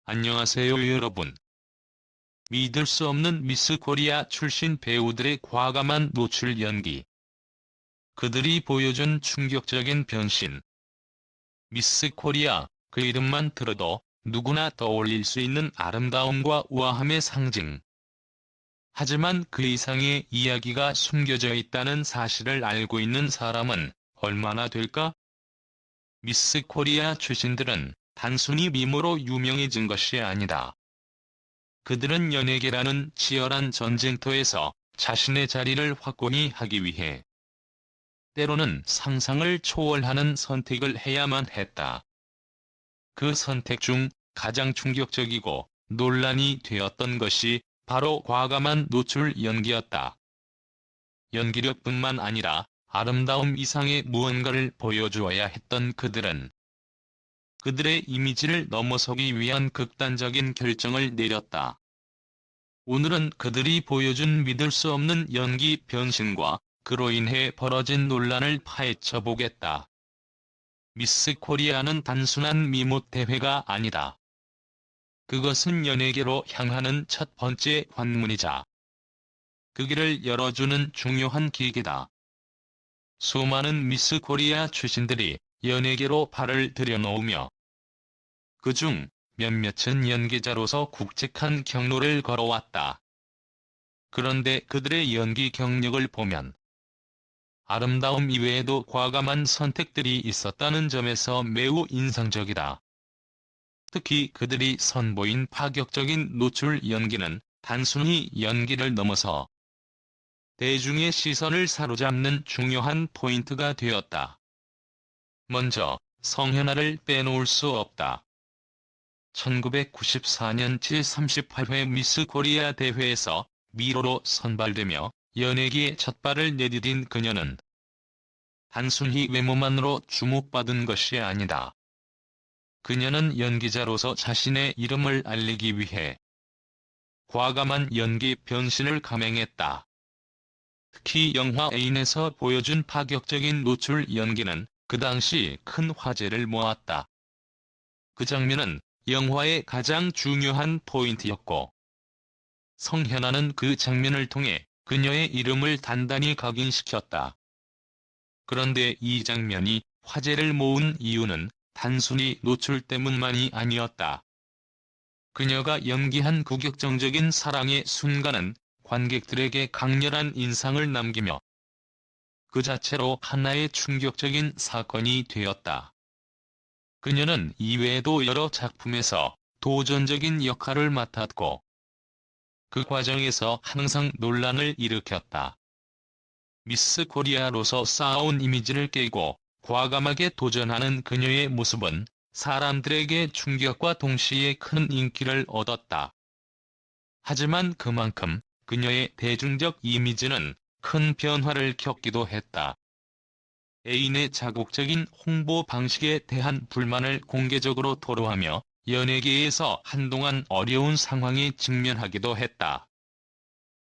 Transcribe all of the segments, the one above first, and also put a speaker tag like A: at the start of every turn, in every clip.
A: 안녕하세요 여러분. 믿을 수 없는 미스 코리아 출신 배우들의 과감한 노출 연기. 그들이 보여준 충격적인 변신. 미스 코리아, 그 이름만 들어도 누구나 떠올릴 수 있는 아름다움과 우아함의 상징. 하지만 그 이상의 이야기가 숨겨져 있다는 사실을 알고 있는 사람은 얼마나 될까? 미스 코리아 출신들은 단순히 미모로 유명해진 것이 아니다. 그들은 연예계라는 치열한 전쟁터에서 자신의 자리를 확고히 하기 위해 때로는 상상을 초월하는 선택을 해야만 했다. 그 선택 중 가장 충격적이고 논란이 되었던 것이 바로 과감한 노출 연기였다. 연기력뿐만 아니라 아름다움 이상의 무언가를 보여주어야 했던 그들은 그들의 이미지를 넘어서기 위한 극단적인 결정을 내렸다. 오늘은 그들이 보여준 믿을 수 없는 연기 변신과 그로 인해 벌어진 논란을 파헤쳐 보겠다. 미스 코리아는 단순한 미모 대회가 아니다. 그것은 연예계로 향하는 첫 번째 관문이자 그 길을 열어주는 중요한 기계다. 수많은 미스 코리아 출신들이 연예계로 발을 들여놓으며 그중 몇몇은 연기자로서 굵직한 경로를 걸어왔다. 그런데 그들의 연기 경력을 보면 아름다움 이외에도 과감한 선택들이 있었다는 점에서 매우 인상적이다. 특히 그들이 선보인 파격적인 노출 연기는 단순히 연기를 넘어서 대중의 시선을 사로잡는 중요한 포인트가 되었다. 먼저 성현아를 빼놓을 수 없다. 1994년 제38회 미스 코리아 대회에서 미로로 선발되며 연예계에 첫 발을 내디딘 그녀는 단순히 외모만으로 주목받은 것이 아니다. 그녀는 연기자로서 자신의 이름을 알리기 위해 과감한 연기 변신을 감행했다. 특히 영화 애인에서 보여준 파격적인 노출 연기는 그 당시 큰 화제를 모았다. 그 장면은 영화의 가장 중요한 포인트였고, 성현아는 그 장면을 통해 그녀의 이름을 단단히 각인시켰다. 그런데 이 장면이 화제를 모은 이유는 단순히 노출 때문만이 아니었다. 그녀가 연기한 국격정적인 사랑의 순간은 관객들에게 강렬한 인상을 남기며 그 자체로 하나의 충격적인 사건이 되었다. 그녀는 이외에도 여러 작품에서 도전적인 역할을 맡았고 그 과정에서 항상 논란을 일으켰다. 미스 코리아로서 쌓아온 이미지를 깨고 과감하게 도전하는 그녀의 모습은 사람들에게 충격과 동시에 큰 인기를 얻었다. 하지만 그만큼 그녀의 대중적 이미지는 큰 변화를 겪기도 했다. 애인의 자국적인 홍보 방식에 대한 불만을 공개적으로 토로하며 연예계에서 한동안 어려운 상황에 직면하기도 했다.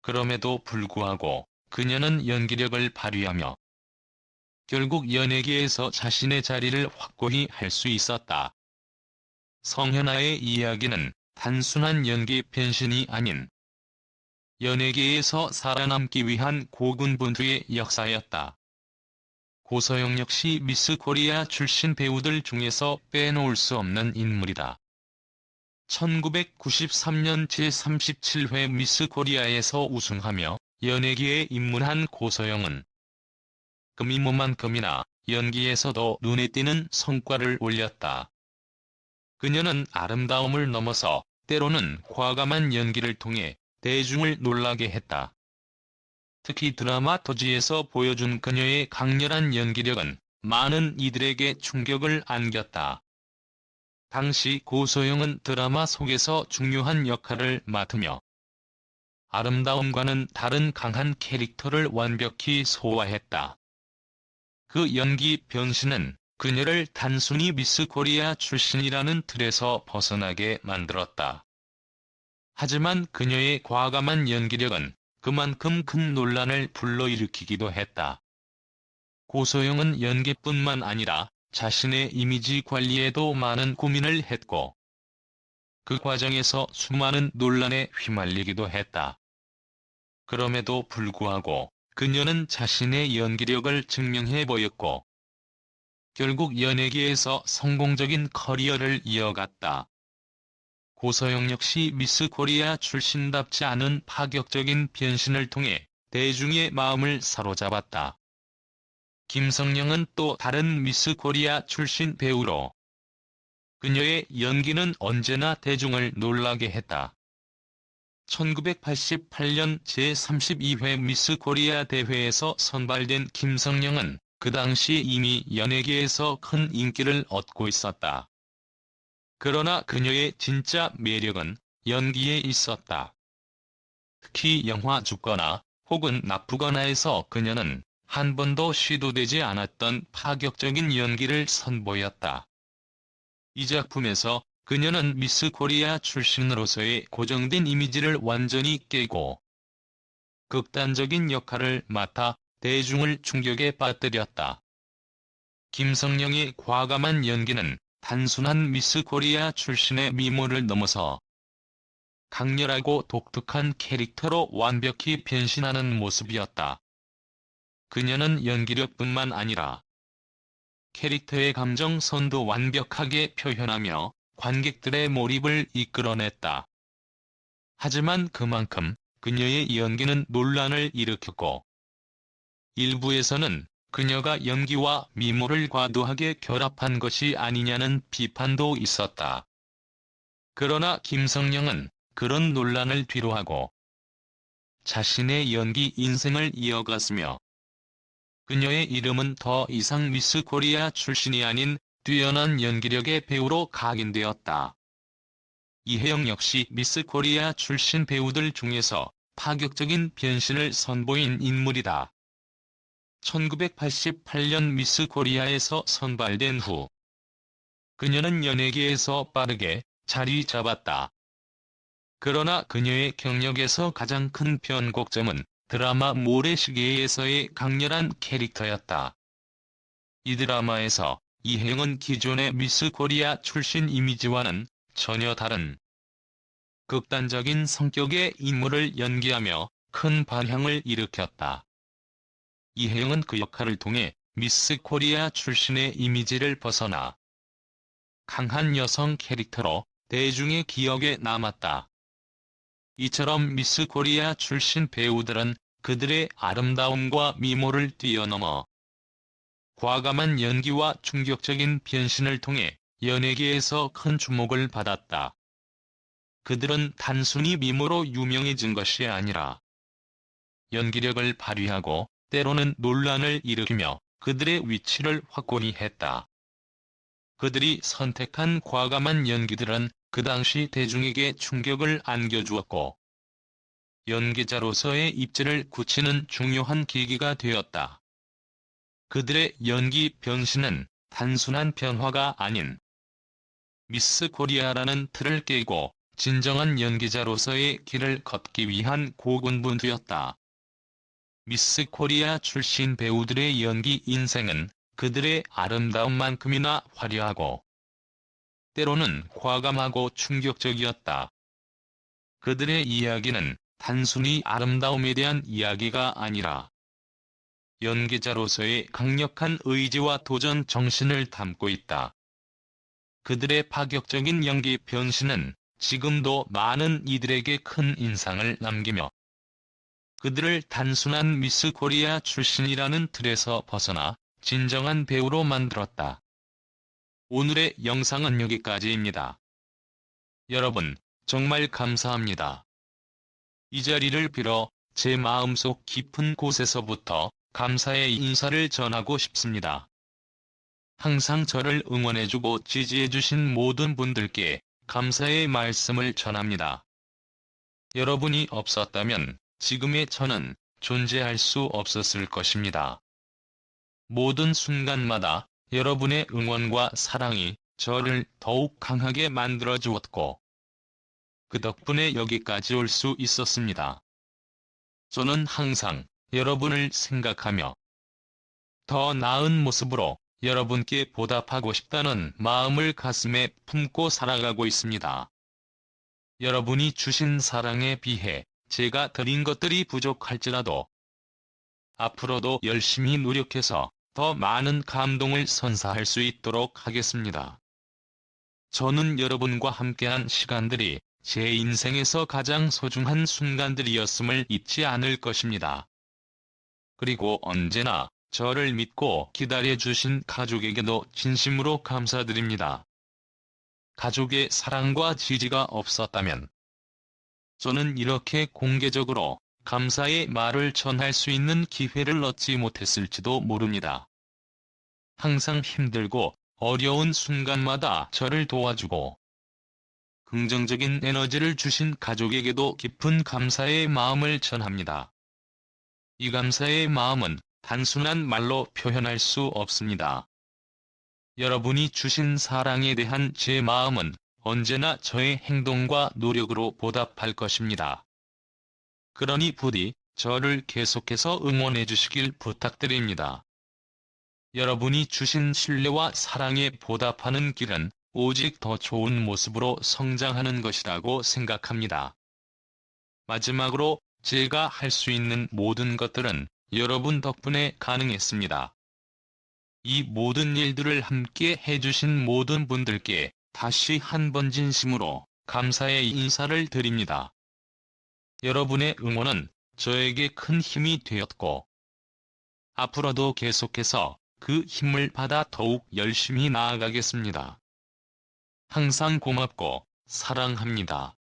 A: 그럼에도 불구하고 그녀는 연기력을 발휘하며 결국 연예계에서 자신의 자리를 확고히 할 수 있었다. 성현아의 이야기는 단순한 연기 변신이 아닌 연예계에서 살아남기 위한 고군분투의 역사였다. 고서영 역시 미스 코리아 출신 배우들 중에서 빼놓을 수 없는 인물이다. 1993년 제37회 미스 코리아에서 우승하며 연예계에 입문한 고서영은 그 미모만큼이나 연기에서도 눈에 띄는 성과를 올렸다. 그녀는 아름다움을 넘어서 때로는 과감한 연기를 통해 대중을 놀라게 했다. 특히 드라마 토지에서 보여준 그녀의 강렬한 연기력은 많은 이들에게 충격을 안겼다. 당시 고소영은 드라마 속에서 중요한 역할을 맡으며 아름다움과는 다른 강한 캐릭터를 완벽히 소화했다. 그 연기 변신은 그녀를 단순히 미스 코리아 출신이라는 틀에서 벗어나게 만들었다. 하지만 그녀의 과감한 연기력은 그만큼 큰 논란을 불러일으키기도 했다. 고소영은 연기뿐만 아니라 자신의 이미지 관리에도 많은 고민을 했고 그 과정에서 수많은 논란에 휘말리기도 했다. 그럼에도 불구하고 그녀는 자신의 연기력을 증명해 보였고, 결국 연예계에서 성공적인 커리어를 이어갔다. 고서영 역시 미스 코리아 출신답지 않은 파격적인 변신을 통해 대중의 마음을 사로잡았다. 김성령은 또 다른 미스 코리아 출신 배우로 그녀의 연기는 언제나 대중을 놀라게 했다. 1988년 제32회 미스 코리아 대회에서 선발된 김성령은 그 당시 이미 연예계에서 큰 인기를 얻고 있었다. 그러나 그녀의 진짜 매력은 연기에 있었다. 특히 영화 죽거나 혹은 나쁘거나에서 그녀는 한 번도 시도되지 않았던 파격적인 연기를 선보였다. 이 작품에서 그녀는 미스 코리아 출신으로서의 고정된 이미지를 완전히 깨고 극단적인 역할을 맡아 대중을 충격에 빠뜨렸다. 김성령의 과감한 연기는 단순한 미스 코리아 출신의 미모를 넘어서 강렬하고 독특한 캐릭터로 완벽히 변신하는 모습이었다. 그녀는 연기력뿐만 아니라 캐릭터의 감정선도 완벽하게 표현하며 관객들의 몰입을 이끌어냈다. 하지만 그만큼 그녀의 연기는 논란을 일으켰고, 일부에서는 그녀가 연기와 미모를 과도하게 결합한 것이 아니냐는 비판도 있었다. 그러나 김성령은 그런 논란을 뒤로하고 자신의 연기 인생을 이어갔으며, 그녀의 이름은 더 이상 미스 코리아 출신이 아닌 뛰어난 연기력의 배우로 각인되었다. 이혜영 역시 미스 코리아 출신 배우들 중에서 파격적인 변신을 선보인 인물이다. 1988년 미스 코리아에서 선발된 후 그녀는 연예계에서 빠르게 자리 잡았다. 그러나 그녀의 경력에서 가장 큰 변곡점은 드라마 모래시계에서의 강렬한 캐릭터였다. 이 드라마에서 이혜영은 기존의 미스 코리아 출신 이미지와는 전혀 다른 극단적인 성격의 인물을 연기하며 큰 반향을 일으켰다. 이혜영은 그 역할을 통해 미스 코리아 출신의 이미지를 벗어나 강한 여성 캐릭터로 대중의 기억에 남았다. 이처럼 미스 코리아 출신 배우들은 그들의 아름다움과 미모를 뛰어넘어 과감한 연기와 충격적인 변신을 통해 연예계에서 큰 주목을 받았다. 그들은 단순히 미모로 유명해진 것이 아니라 연기력을 발휘하고 때로는 논란을 일으키며 그들의 위치를 확고히 했다. 그들이 선택한 과감한 연기들은 그 당시 대중에게 충격을 안겨주었고, 연기자로서의 입지를 굳히는 중요한 계기가 되었다. 그들의 연기 변신은 단순한 변화가 아닌 미스 코리아라는 틀을 깨고 진정한 연기자로서의 길을 걷기 위한 고군분투였다. 미스 코리아 출신 배우들의 연기 인생은 그들의 아름다움만큼이나 화려하고 때로는 과감하고 충격적이었다. 그들의 이야기는 단순히 아름다움에 대한 이야기가 아니라 연기자로서의 강력한 의지와 도전 정신을 담고 있다. 그들의 파격적인 연기 변신은 지금도 많은 이들에게 큰 인상을 남기며 그들을 단순한 미스 코리아 출신이라는 틀에서 벗어나 진정한 배우로 만들었다. 오늘의 영상은 여기까지입니다. 여러분, 정말 감사합니다. 이 자리를 빌어 제 마음속 깊은 곳에서부터 감사의 인사를 전하고 싶습니다. 항상 저를 응원해주고 지지해주신 모든 분들께 감사의 말씀을 전합니다. 여러분이 없었다면 지금의 저는 존재할 수 없었을 것입니다. 모든 순간마다 여러분의 응원과 사랑이 저를 더욱 강하게 만들어 주었고, 그 덕분에 여기까지 올 수 있었습니다. 저는 항상 여러분을 생각하며 더 나은 모습으로 여러분께 보답하고 싶다는 마음을 가슴에 품고 살아가고 있습니다. 여러분이 주신 사랑에 비해 제가 드린 것들이 부족할지라도 앞으로도 열심히 노력해서 더 많은 감동을 선사할 수 있도록 하겠습니다. 저는 여러분과 함께한 시간들이 제 인생에서 가장 소중한 순간들이었음을 잊지 않을 것입니다. 그리고 언제나 저를 믿고 기다려주신 가족에게도 진심으로 감사드립니다. 가족의 사랑과 지지가 없었다면 저는 이렇게 공개적으로 감사의 말을 전할 수 있는 기회를 얻지 못했을지도 모릅니다. 항상 힘들고 어려운 순간마다 저를 도와주고 긍정적인 에너지를 주신 가족에게도 깊은 감사의 마음을 전합니다. 이 감사의 마음은 단순한 말로 표현할 수 없습니다. 여러분이 주신 사랑에 대한 제 마음은 언제나 저의 행동과 노력으로 보답할 것입니다. 그러니 부디 저를 계속해서 응원해 주시길 부탁드립니다. 여러분이 주신 신뢰와 사랑에 보답하는 길은 오직 더 좋은 모습으로 성장하는 것이라고 생각합니다. 마지막으로 제가 할 수 있는 모든 것들은 여러분 덕분에 가능했습니다. 이 모든 일들을 함께 해주신 모든 분들께 다시 한번 진심으로 감사의 인사를 드립니다. 여러분의 응원은 저에게 큰 힘이 되었고 앞으로도 계속해서 그 힘을 받아 더욱 열심히 나아가겠습니다. 항상 고맙고 사랑합니다.